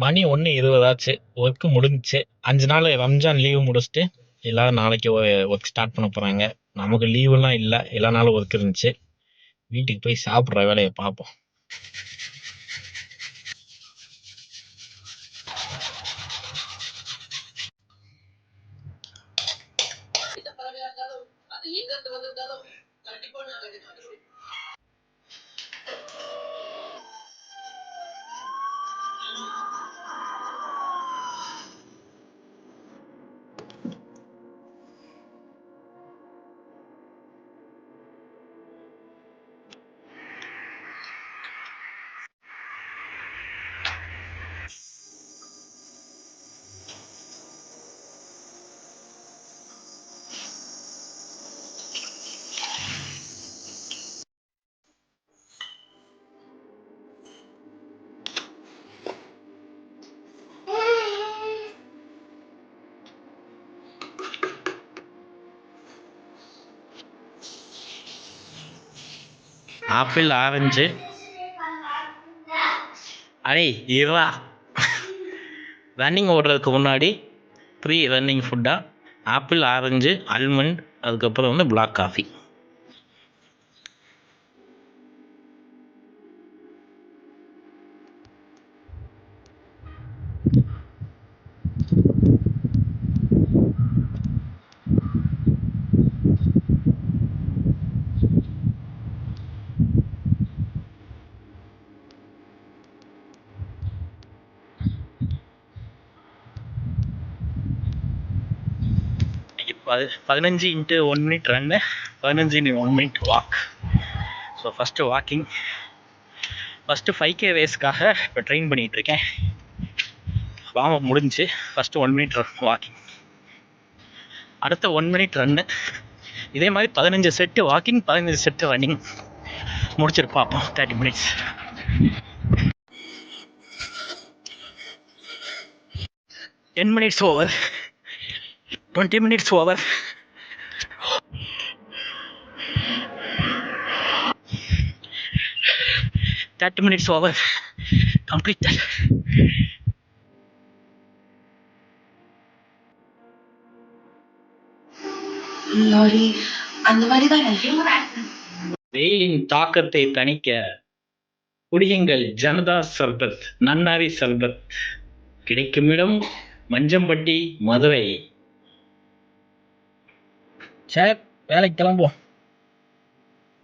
மணி 1:20 ஆச்சு. ஒர்க் முடிஞ்சுச்சு. 5 நாள் ரம்ஜான் லீவு முடிச்சுட்டு எல்லாரும் நாளைக்கு ஒர்க் ஸ்டார்ட் பண்ண போறாங்க. நமக்கு லீவுலாம் இல்ல. எல்லா நாளும் ஒர்க் இருந்துச்சு. வீட்டுக்கு போய் சாப்பிடுற வேலையை பார்ப்போம். Apple, orange. அடே இருடா. ரன்னிங் ஓடுறதுக்கு முன்னாடி ப்ரீ ரன்னிங் ஃபுட்டாக ஆப்பிள், ஆரஞ்சு, ஆல்மண்ட், அதுக்கப்புறம் வந்து பிளாக் காஃபி. இன்னைக்கு 15x1 minute run, 15x1 minute walk. So first walking. First 5K ரேஸ்க்காக இப்போ ட்ரெயின் பண்ணிகிட்ருக்கேன். வார்ம் அப் முடிஞ்சு. ஃபஸ்ட்டு 1 மினிட் வாக்கிங், அடுத்த 1 மினிட் ரன்னு. இதே மாதிரி 15 செட்டு வாக்கிங், 15 செட்டு ரன்னிங் முடிச்சுட்டு பார்ப்போம். 30 minutes. 10 minutes over, 20 minutes over. That minutes over. Completed. Lorry அந்த மாதிரி தான். வெயிலின் தாக்கத்தை தணிக்க குடியுங்கள் ஜனதா சர்பத், நன்னாரி சர்பத். கிடைக்கும் இடம் மஞ்சம்பட்டி, மதுரை. சரி, வேலைக்கு கிளம்புவோம்.